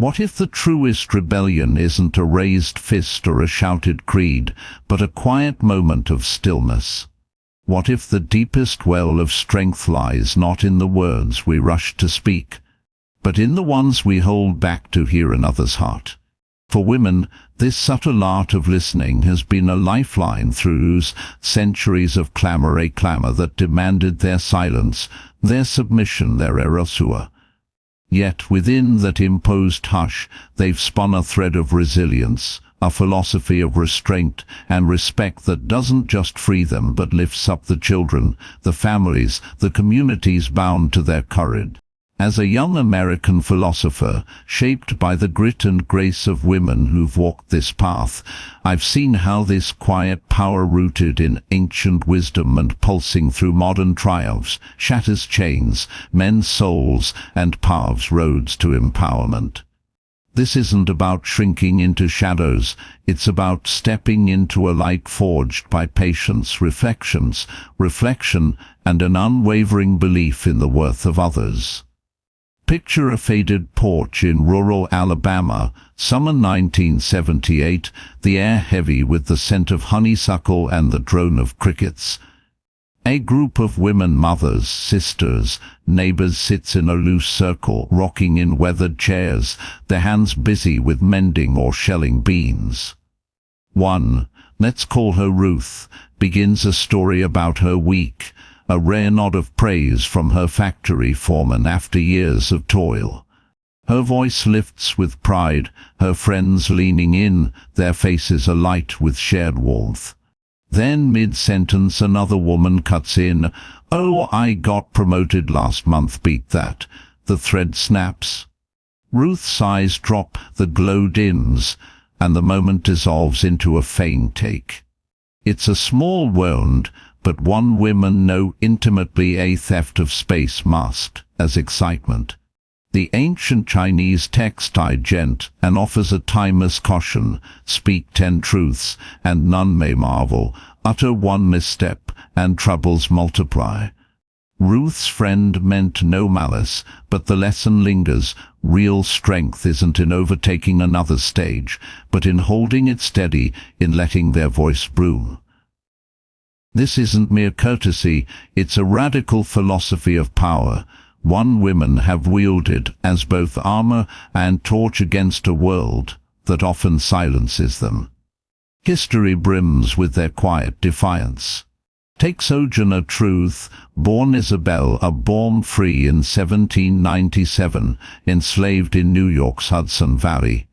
What if the truest rebellion isn't a raised fist or a shouted creed, but a quiet moment of stillness? What if the deepest well of strength lies not in the words we rush to speak, but in the ones we hold back to hear another's heart? For women, this subtle art of listening has been a lifeline through centuries of clamor, a clamor that demanded their silence, their submission, their erasure. Yet within that imposed hush, they've spun a thread of resilience, a philosophy of restraint and respect that doesn't just free them but lifts up the children, the families, the communities bound to their courage. As a young American philosopher, shaped by the grit and grace of women who've walked this path, I've seen how this quiet power rooted in ancient wisdom and pulsing through modern triumphs shatters chains, mends souls, and paves roads to empowerment. This isn't about shrinking into shadows, it's about stepping into a light forged by patience, reflection, and an unwavering belief in the worth of others. Picture a faded porch in rural Alabama, summer 1978, the air heavy with the scent of honeysuckle and the drone of crickets. A group of women, mothers, sisters, neighbors sits in a loose circle, rocking in weathered chairs, their hands busy with mending or shelling beans. One, let's call her Ruth, begins a story about her week, a rare nod of praise from her factory foreman after years of toil. Her voice lifts with pride, her friends leaning in, their faces alight with shared warmth. Then mid-sentence another woman cuts in, "Oh, I got promoted last month, beat that." The thread snaps. Ruth's eyes drop, the glow dims, and the moment dissolves into a faint take. It's a small wound, but one women know intimately, a theft of space masked as excitement. The ancient Chinese text gent and offers a timeless caution: speak 10 truths, and none may marvel, utter one misstep, and troubles multiply. Ruth's friend meant no malice, but the lesson lingers. Real strength isn't in overtaking another stage, but in holding it steady, in letting their voice bloom. This isn't mere courtesy, it's a radical philosophy of power, one women have wielded as both armor and torch against a world that often silences them. History brims with their quiet defiance. Take Sojourner Truth, born Isabel, born free in 1797, enslaved in New York's Hudson Valley.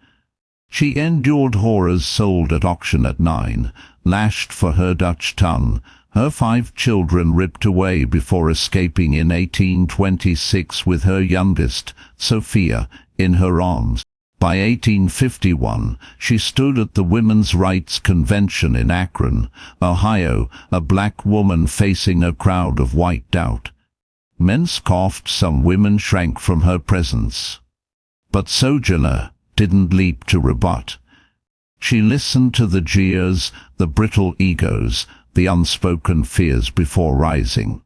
She endured horrors, sold at auction at 9, lashed for her Dutch tongue, her 5 children ripped away before escaping in 1826 with her youngest, Sophia, in her arms. By 1851, she stood at the Women's Rights Convention in Akron, Ohio, a black woman facing a crowd of white doubt. Men scoffed, some women shrank from her presence. But Sojourner didn't leap to rebut. She listened to the jeers, the brittle egos, the unspoken fears before rising.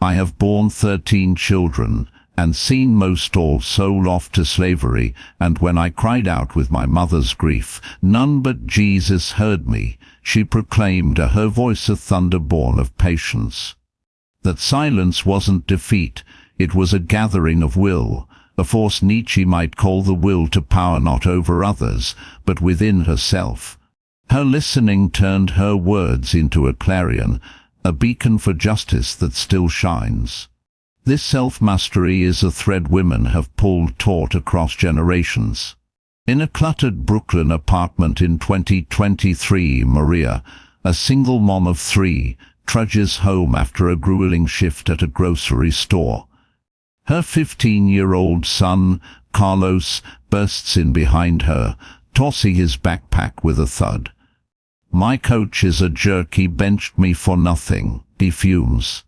"I have borne 13 children, and seen most all sold off to slavery, and when I cried out with my mother's grief, none but Jesus heard me," she proclaimed, her voice a thunder born of patience. That silence wasn't defeat, it was a gathering of will, a force Nietzsche might call the will to power not over others, but within herself. Her listening turned her words into a clarion, a beacon for justice that still shines. This self-mastery is a thread women have pulled taut across generations. In a cluttered Brooklyn apartment in 2023, Maria, a single mom of 3, trudges home after a grueling shift at a grocery store. Her 15-year-old son, Carlos, bursts in behind her, tossing his backpack with a thud. "My coach is a jerk, he benched me for nothing," he fumes.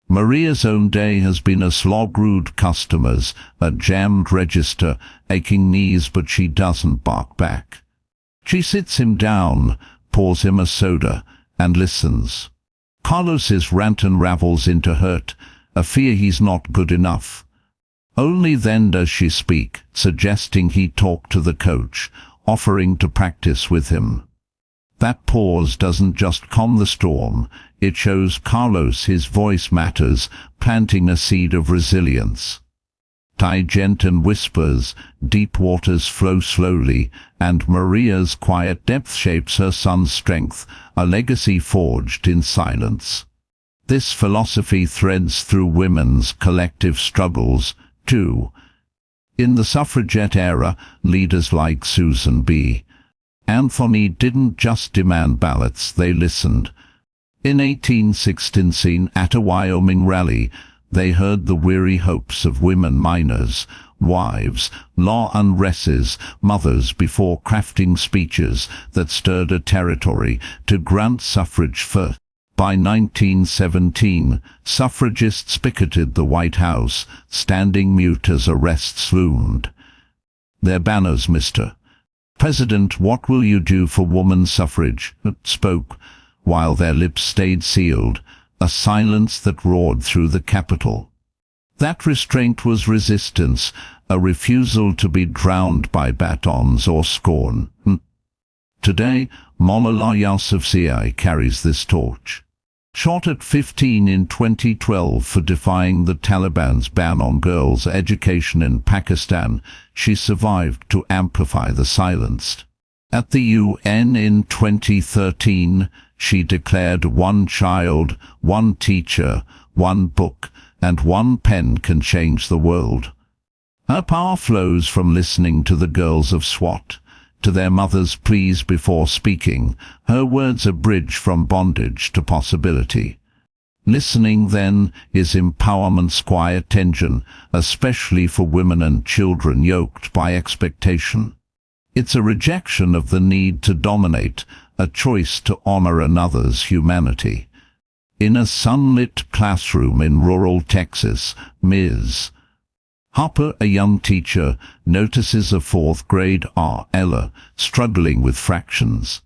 Maria's own day has been a slog: rude customers, a jammed register, aching knees, but she doesn't bark back. She sits him down, pours him a soda, and listens. Carlos's rant unravels into hurt, a fear he's not good enough. Only then does she speak, suggesting he talk to the coach, offering to practice with him. That pause doesn't just calm the storm, it shows Carlos his voice matters, planting a seed of resilience. Tigentin whispers, deep waters flow slowly, and Maria's quiet depth shapes her son's strength, a legacy forged in silence. This philosophy threads through women's collective struggles, too. In the suffragette era, leaders like Susan B. Anthony didn't just demand ballots, they listened. In 1816, at a Wyoming rally, they heard the weary hopes of women miners, wives, law unresses, mothers before crafting speeches that stirred a territory to grant suffrage first. By 1917, suffragists picketed the White House, standing mute as arrests loomed. Their banners, Mr. President, what will you do for woman suffrage? Spoke, while their lips stayed sealed, a silence that roared through the Capitol. That restraint was resistance, a refusal to be drowned by batons or scorn. Today, Malala Yousafzai carries this torch. Shot at 15 in 2012 for defying the Taliban's ban on girls' education in Pakistan, she survived to amplify the silenced. At the UN in 2013, she declared one child, one teacher, one book, and one pen can change the world. Her power flows from listening to the girls of SWAT, to their mothers' pleas before speaking. Her words a bridge from bondage to possibility. Listening, then, is empowerment's quiet engine, especially for women and children yoked by expectation. It's a rejection of the need to dominate, a choice to honor another's humanity. In a sunlit classroom in rural Texas, Ms. Harper, a young teacher, notices a fourth-grade Ella struggling with fractions.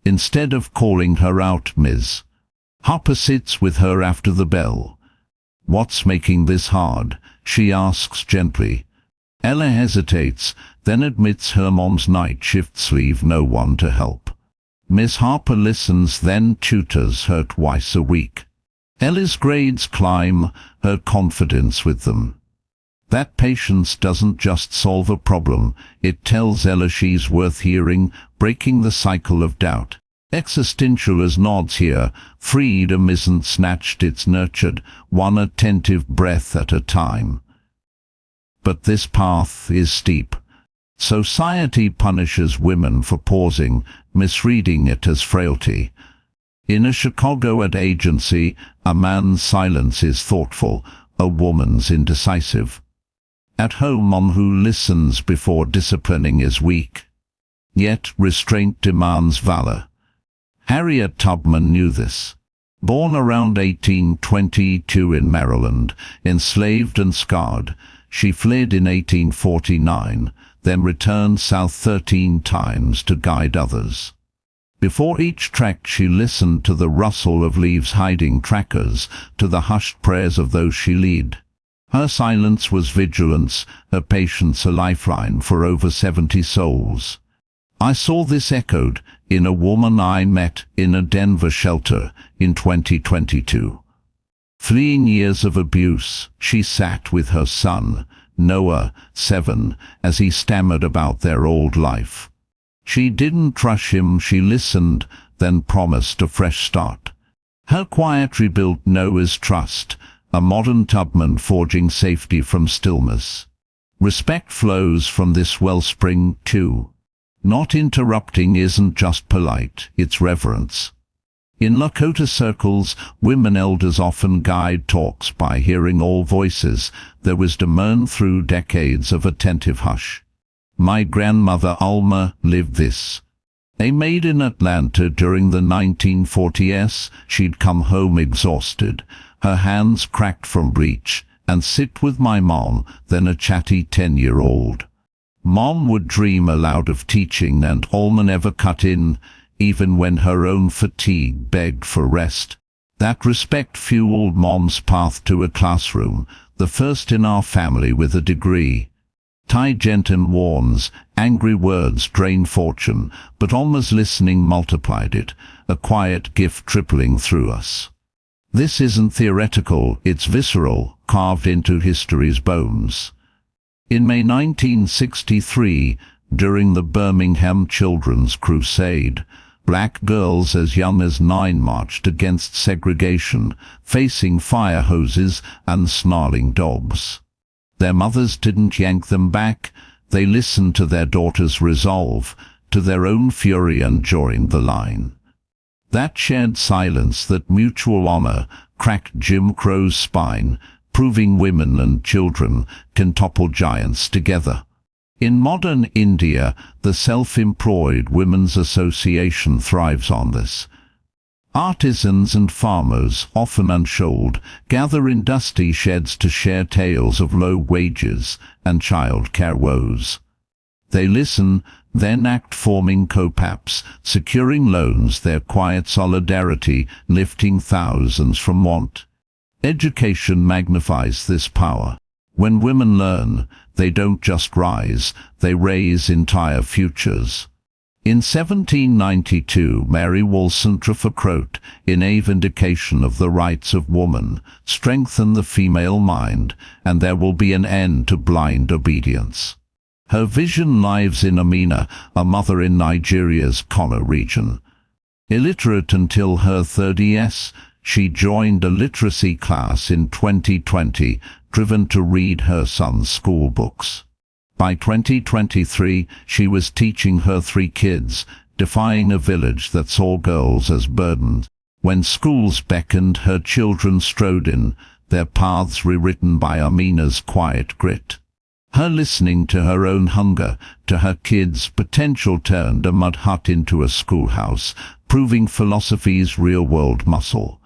Instead of calling her out, Ms. Harper sits with her after the bell. "What's making this hard?" she asks gently. Ella hesitates, then admits her mom's night shifts leave no one to help. Miss Harper listens, then tutors her twice a week. Ella's grades climb, her confidence with them. That patience doesn't just solve a problem, it tells Ella she's worth hearing, breaking the cycle of doubt. Existential as nods here, freedom isn't snatched, it's nurtured, one attentive breath at a time. But this path is steep. Society punishes women for pausing, misreading it as frailty. In a Chicago ad agency, a man's silence is thoughtful, a woman's indecisive. At home, one who listens before disciplining is weak. Yet restraint demands valor. Harriet Tubman knew this. Born around 1822 in Maryland, enslaved and scarred, she fled in 1849, then returned south 13 times to guide others. Before each trek she listened to the rustle of leaves hiding trackers, to the hushed prayers of those she led. Her silence was vigilance, her patience a lifeline for over 70 souls. I saw this echoed in a woman I met in a Denver shelter in 2022. Fleeing years of abuse, she sat with her son, Noah, 7, as he stammered about their old life. She didn't rush him, she listened, then promised a fresh start. Her quiet rebuilt Noah's trust, a modern Tubman forging safety from stillness. Respect flows from this wellspring, too. Not interrupting isn't just polite, it's reverence. In Lakota circles, women elders often guide talks by hearing all voices, their wisdom earned through decades of attentive hush. My grandmother Alma lived this. A maid in Atlanta during the 1940s, she'd come home exhausted, her hands cracked from bleach, and sit with my mom, then a chatty 10-year-old. Mom would dream aloud of teaching, and Alma never cut in, even when her own fatigue begged for rest. That respect fueled Mom's path to a classroom, the first in our family with a degree. Tai Gentin warns, angry words drain fortune, but Alma's listening multiplied it, a quiet gift tripling through us. This isn't theoretical, it's visceral, carved into history's bones. In May 1963, during the Birmingham Children's Crusade, black girls as young as 9 marched against segregation, facing fire hoses and snarling dogs. Their mothers didn't yank them back, they listened to their daughters' resolve, to their own fury and joined the line. That shared silence, that mutual honor, cracked Jim Crow's spine, proving women and children can topple giants together. In modern India, the Self-Employed Women's Association thrives on this. Artisans and farmers, often unshouled, gather in dusty sheds to share tales of low wages and child-care woes. They listen, then act, forming co-paps, securing loans, their quiet solidarity lifting thousands from want. Education magnifies this power. When women learn, they don't just rise, they raise entire futures. In 1792, Mary Wollstonecraft wrote, in a vindication of the rights of woman, strengthen the female mind, and there will be an end to blind obedience. Her vision lives in Amina, a mother in Nigeria's Kano region. Illiterate until her 30s, she joined a literacy class in 2020, driven to read her son's school books. By 2023, she was teaching her 3 kids, defying a village that saw girls as burdens. When schools beckoned, her children strode in, their paths rewritten by Amina's quiet grit. Her listening to her own hunger, to her kids' potential, turned a mud hut into a schoolhouse, proving philosophy's real-world muscle.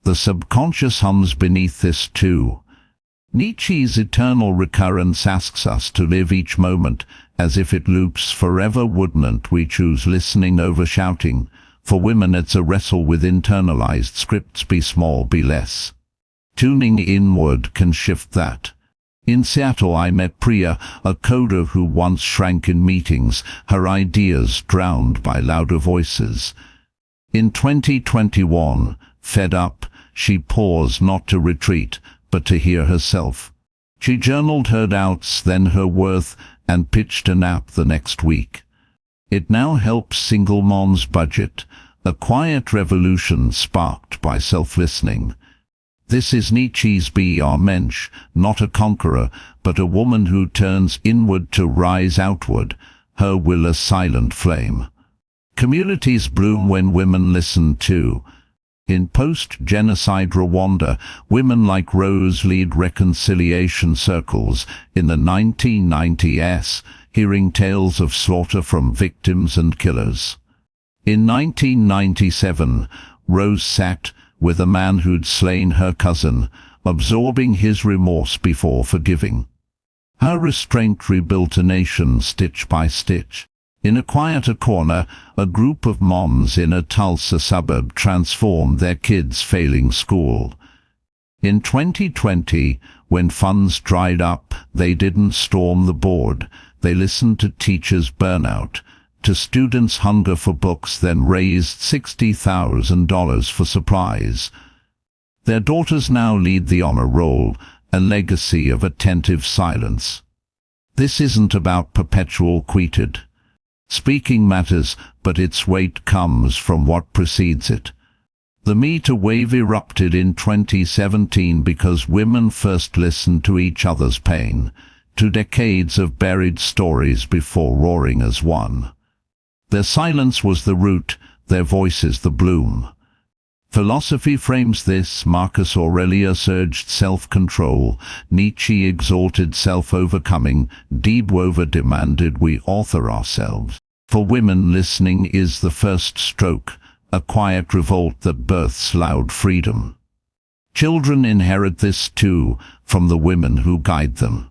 The subconscious hums beneath this too. Nietzsche's eternal recurrence asks us to live each moment as if it loops forever. Wouldn't we choose listening over shouting? For women it's a wrestle with internalized scripts. Be small, be less. Tuning inward can shift that. In Seattle I met Priya, a coder who once shrank in meetings, her ideas drowned by louder voices. In 2021, fed up, she paused, not to retreat, but to hear herself. She journaled her doubts, then her worth, and pitched an app the next week. It now helps single moms budget, a quiet revolution sparked by self-listening. This is Nietzsche's Be-Our Mensch, not a conqueror, but a woman who turns inward to rise outward, her will a silent flame. Communities bloom when women listen too. In post-genocide Rwanda, women like Rose lead reconciliation circles in the 1990s, hearing tales of slaughter from victims and killers. In 1997, Rose sat with a man who'd slain her cousin, absorbing his remorse before forgiving. Her restraint rebuilt a nation stitch by stitch. In a quieter corner, a group of moms in a Tulsa suburb transformed their kids' failing school. In 2020, when funds dried up, they didn't storm the board. They listened to teachers' burnout, to students' hunger for books, then raised $60,000 for supplies. Their daughters now lead the honor roll, a legacy of attentive silence. This isn't about perpetual quietude. Speaking matters, but its weight comes from what precedes it. The Me Too wave erupted in 2017 because women first listened to each other's pain, to decades of buried stories before roaring as one. Their silence was the root, their voices the bloom. Philosophy frames this. Marcus Aurelius urged self-control, Nietzsche exalted self-overcoming, Debwover demanded we author ourselves. For women, listening is the first stroke, a quiet revolt that births loud freedom. Children inherit this too, from the women who guide them.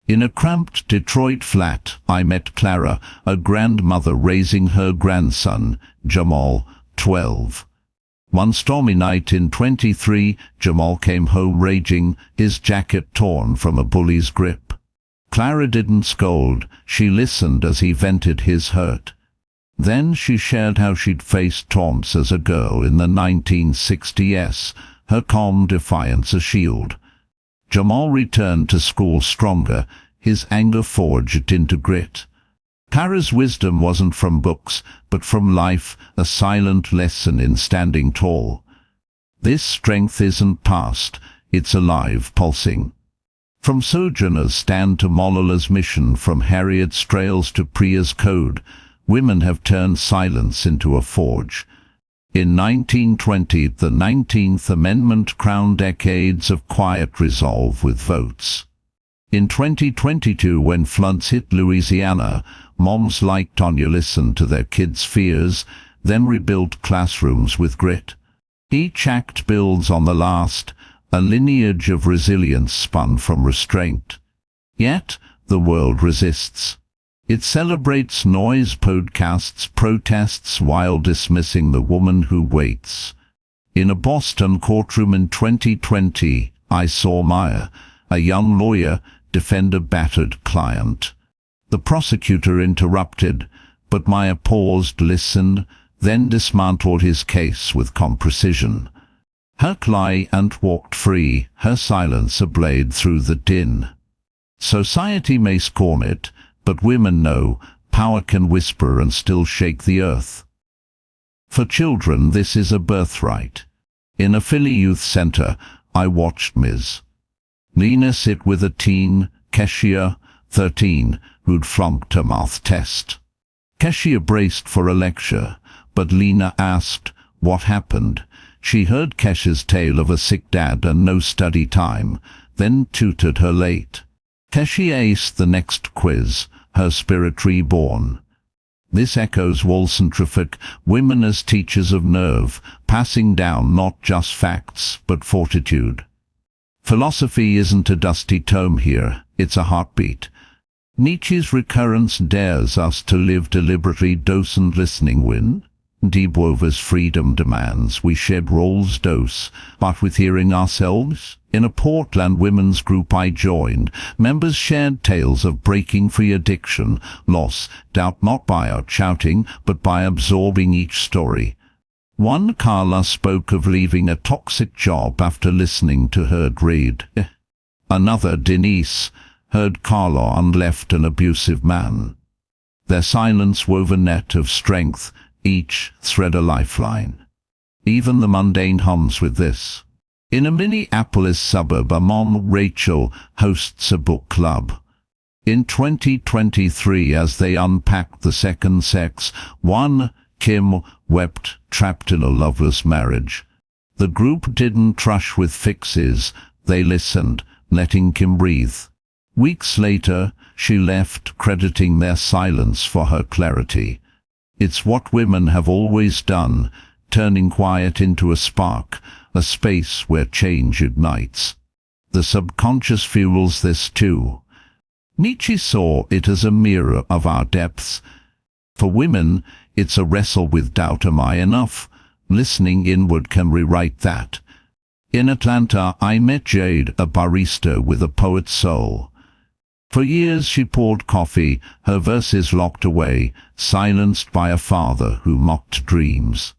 In a cramped Detroit flat, I met Clara, a grandmother raising her grandson, Jamal, 12. One stormy night in 23, Jamal came home raging, his jacket torn from a bully's grip. Clara didn't scold, she listened as he vented his hurt. Then she shared how she'd faced taunts as a girl in the 1960s, her calm defiance a shield. Jamal returned to school stronger, his anger forged into grit. Clara's wisdom wasn't from books, but from life, a silent lesson in standing tall. This strength isn't past, it's alive, pulsing. From Sojourner's stand to Malala's mission, from Harriet Strales to Priya's code, women have turned silence into a forge. In 1920, the 19th Amendment crowned decades of quiet resolve with votes. In 2022, when floods hit Louisiana, moms like Tonya listened to their kids' fears, then rebuilt classrooms with grit. Each act builds on the last, a lineage of resilience spun from restraint. Yet, the world resists. It celebrates noise, podcasts, protests, while dismissing the woman who waits. In a Boston courtroom in 2020, I saw Maya, a young lawyer, defend a battered client. The prosecutor interrupted, but Maya paused, listened, then dismantled his case with calm precision. Her client walked free, her silence a blade through the din. Society may scorn it, but women know power can whisper and still shake the earth. For children, this is a birthright. In a Philly youth center, I watched Ms. Lena sit with a teen, Keshia, 13, who'd flunked a math test. Keshia braced for a lecture, but Lena asked, "What happened?" She heard Keshia's tale of a sick dad and no study time, then tutored her late. Keshia aced the next quiz, her spirit reborn. This echoes wall-centrific, women as teachers of nerve, passing down not just facts, but fortitude. Philosophy isn't a dusty tome here, it's a heartbeat. Nietzsche's recurrence dares us to live deliberately, docent listening win. Debova's freedom demands we shed roles dose, but with hearing ourselves. In a Portland women's group I joined, members shared tales of breaking free addiction, loss, doubt, not by out shouting, but by absorbing each story. One Carla spoke of leaving a toxic job after listening to her read. Another, Denise, heard Carla and left an abusive man. Their silence wove a net of strength, each thread a lifeline. Even the mundane hums with this. In a Minneapolis suburb, a mom, Rachel, hosts a book club. In 2023, as they unpacked the second sex, one, Kim, wept, trapped in a loveless marriage. The group didn't rush with fixes, they listened, letting Kim breathe. Weeks later, she left, crediting their silence for her clarity. It's what women have always done, turning quiet into a spark, a space where change ignites. The subconscious fuels this too. Nietzsche saw it as a mirror of our depths. For women, it's a wrestle with doubt. Am I enough? Listening inward can rewrite that. In Atlanta, I met Jade, a barista with a poet's soul. For years she poured coffee, her verses locked away, silenced by a father who mocked dreams.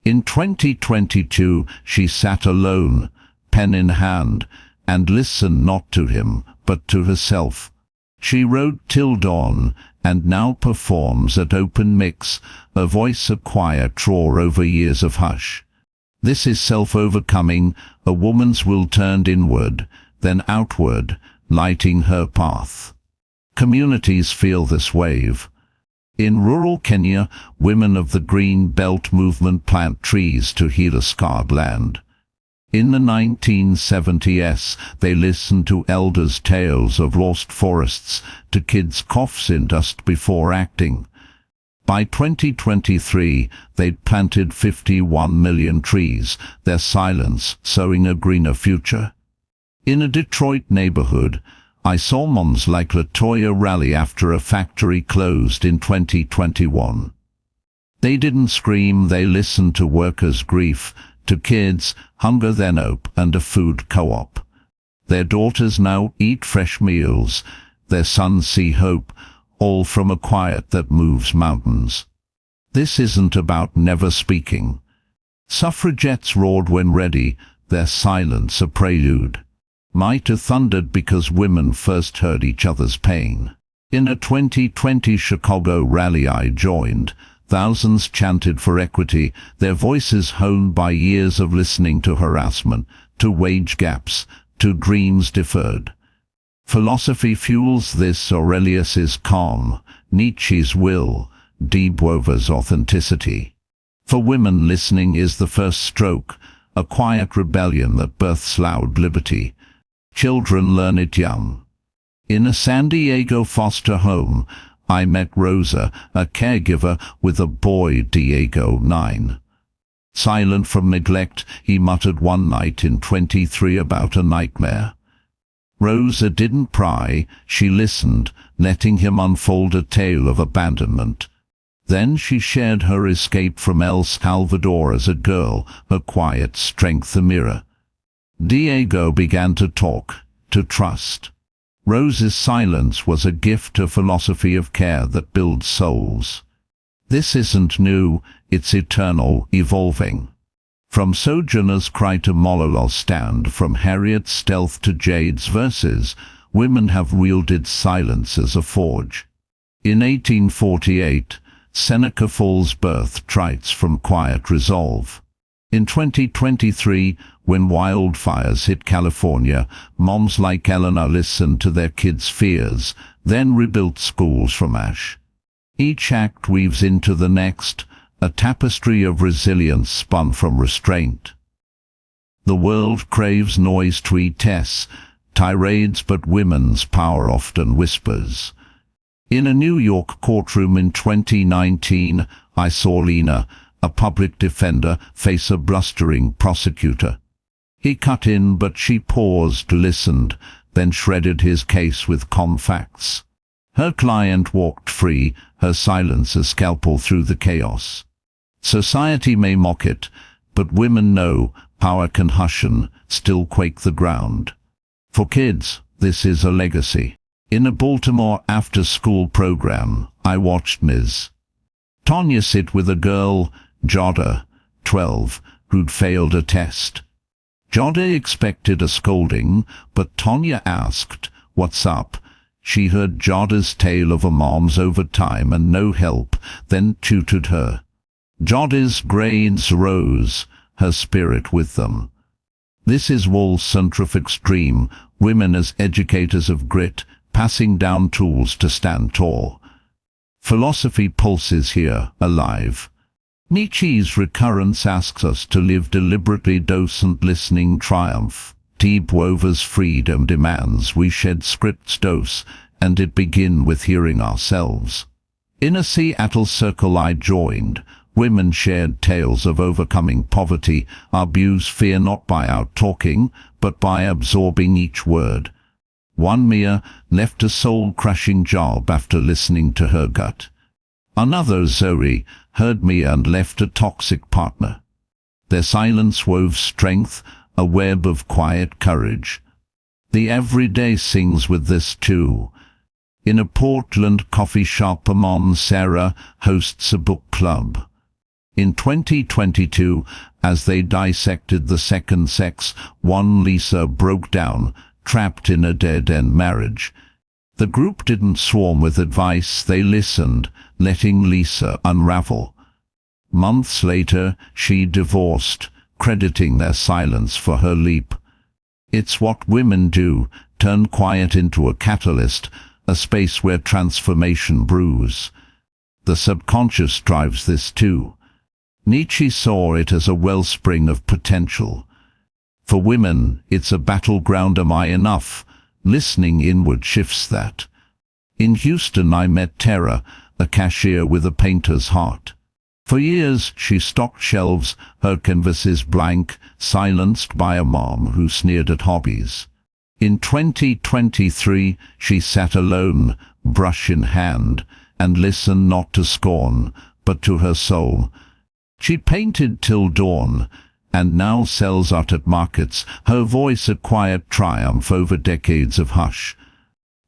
In 2022, she sat alone, pen in hand, and listened not to him, but to herself. She wrote till dawn, and now performs at open mix, a voice a quiet roar over years of hush. This is self-overcoming, a woman's will turned inward, then outward, lighting her path. Communities feel this wave. In rural Kenya, women of the Green Belt movement plant trees to heal a scarred land. In the 1970s, they listened to elders' tales of lost forests, to kids' coughs in dust before acting. By 2023, they'd planted 51 million trees, their silence sowing a greener future. In a Detroit neighborhood, I saw moms like Latoya rally after a factory closed in 2021. They didn't scream, they listened to workers' grief, To kids, hunger then hope and a food co-op. Their daughters now eat fresh meals, their sons see hope, all from a quiet that moves mountains. This isn't about never speaking. Suffragettes roared when ready, their silence a prelude. Might have thundered because women first heard each other's pain. In a 2020 Chicago rally I joined, thousands chanted for equity, their voices honed by years of listening to harassment, to wage gaps, to dreams deferred. Philosophy fuels this. Aurelius's calm, Nietzsche's will, De Beauvoir's authenticity. For women, listening is the first stroke, a quiet rebellion that births loud liberty. Children learn it young. In a San Diego foster home, I met Rosa, a caregiver with a boy, Diego, 9. Silent from neglect, he muttered one night in 23 about a nightmare. Rosa didn't pry, she listened, letting him unfold a tale of abandonment. Then she shared her escape from El Salvador as a girl, her quiet strength a mirror. Diego began to talk, to trust. Rose's silence was a gift to philosophy of care that builds souls. This isn't new, it's eternal, evolving. From Sojourner's cry to Mololo's stand, from Harriet's stealth to Jade's verses, women have wielded silence as a forge. In 1848, Seneca Falls birthed Trites from quiet resolve. In 2023, when wildfires hit California, moms like Eleanor listened to their kids' fears, then rebuilt schools from ash. Each act weaves into the next, a tapestry of resilience spun from restraint. The world craves noise tweets, tirades, but women's power often whispers. In a New York courtroom in 2019, I saw Lena, a public defender, face a blustering prosecutor. He cut in, but she paused, listened, then shredded his case with calm facts. Her client walked free, her silence a scalpel through the chaos. Society may mock it, but women know power can hush and still quake the ground. For kids, this is a legacy. In a Baltimore after-school program, I watched Ms. Tonya sit with a girl, Jada, 12, who'd failed a test. Jada expected a scolding, but Tonya asked, "What's up?" She heard Jada's tale of a mom's overtime and no help, then tutored her. Jada's grades rose, her spirit with them. This is Wall Centrifuge's dream, women as educators of grit, passing down tools to stand tall. Philosophy pulses here, alive. Nietzsche's recurrence asks us to live deliberately, docent listening triumph. De Beauvoir's freedom demands we shed script's dose, and it begin with hearing ourselves. In a Seattle circle I joined, women shared tales of overcoming poverty, abuse, fear not by out-talking, but by absorbing each word. One Mia left a soul-crushing job after listening to her gut. Another, Zoe, heard me and left a toxic partner. Their silence wove strength, a web of quiet courage. The everyday sings with this too. In a Portland coffee shop, Amon Sarah hosts a book club. In 2022, as they dissected the second sex, one Lisa broke down, trapped in a dead-end marriage. The group didn't swarm with advice, they listened, letting Lisa unravel. Months later, she divorced, crediting their silence for her leap. It's what women do, turn quiet into a catalyst, a space where transformation brews. The subconscious drives this too. Nietzsche saw it as a wellspring of potential. For women, it's a battleground. Am I enough? Listening inward shifts that. In Houston I met Tara, a cashier with a painter's heart. For years she stocked shelves, her canvases blank, silenced by a mom who sneered at hobbies. In 2023 she sat alone, brush in hand, and listened not to scorn, but to her soul. She painted till dawn, and now sells out at markets, her voice a quiet triumph over decades of hush.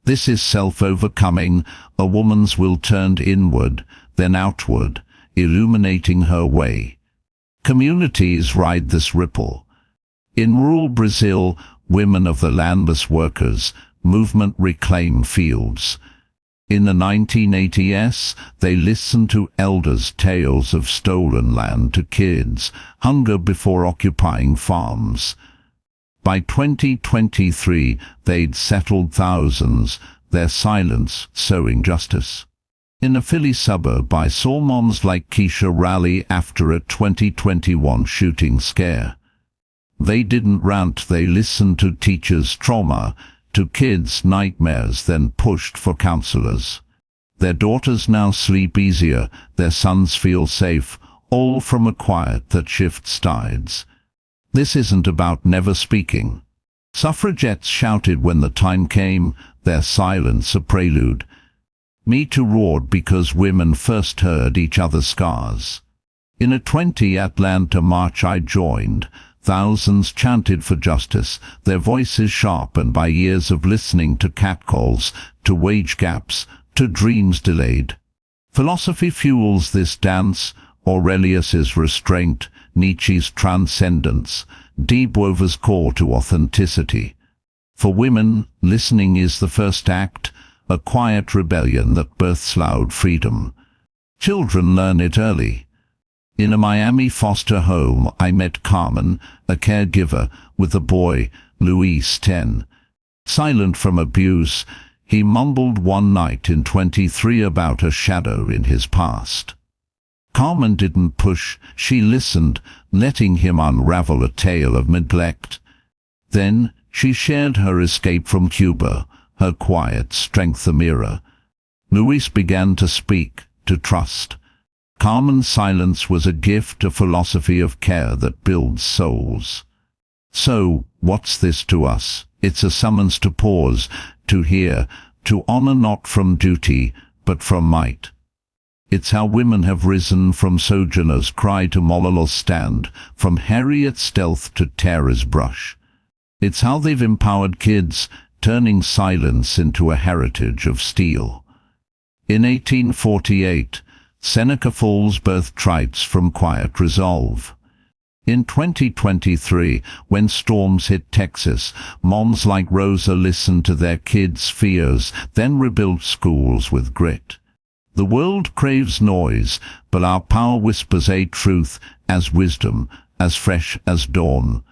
This is self-overcoming, a woman's will turned inward, then outward, illuminating her way. Communities ride this ripple. In rural Brazil, women of the landless workers movement reclaim fields. In the 1980s, they listened to elders' tales of stolen land to kids, hunger before occupying farms. By 2023, they'd settled thousands, their silence sowing justice. In a Philly suburb, I saw moms like Keisha rally after a 2021 shooting scare. They didn't rant, they listened to teachers' trauma, to kids' nightmares, then pushed for counselors. Their daughters now sleep easier, their sons feel safe, all from a quiet that shifts tides. This isn't about never speaking. Suffragettes shouted when the time came, their silence a prelude. Me Too roared because women first heard each other's scars. In a 20 Atlanta march I joined. Thousands chanted for justice, their voices sharpened by years of listening to catcalls, to wage gaps, to dreams delayed. Philosophy fuels this dance, Aurelius's restraint, Nietzsche's transcendence, Debow's call to authenticity. For women, listening is the first act, a quiet rebellion that births loud freedom. Children learn it early. In a Miami foster home, I met Carmen, a caregiver, with a boy, Luis, 10. Silent from abuse, he mumbled one night in 23 about a shadow in his past. Carmen didn't push, she listened, letting him unravel a tale of neglect. Then she shared her escape from Cuba, her quiet strength a mirror. Luis began to speak, to trust. Carmen's silence was a gift, a philosophy of care that builds souls. So, what's this to us? It's a summons to pause, to hear, to honor not from duty, but from might. It's how women have risen from Sojourner's cry to Malala's stand, from Harriet's stealth to Tara's brush. It's how they've empowered kids, turning silence into a heritage of steel. In 1848, Seneca Falls birthed traits from quiet resolve. In 2023, when storms hit Texas, moms like Rosa listened to their kids' fears, then rebuilt schools with grit. The world craves noise, but our power whispers a truth as wisdom, as fresh as dawn.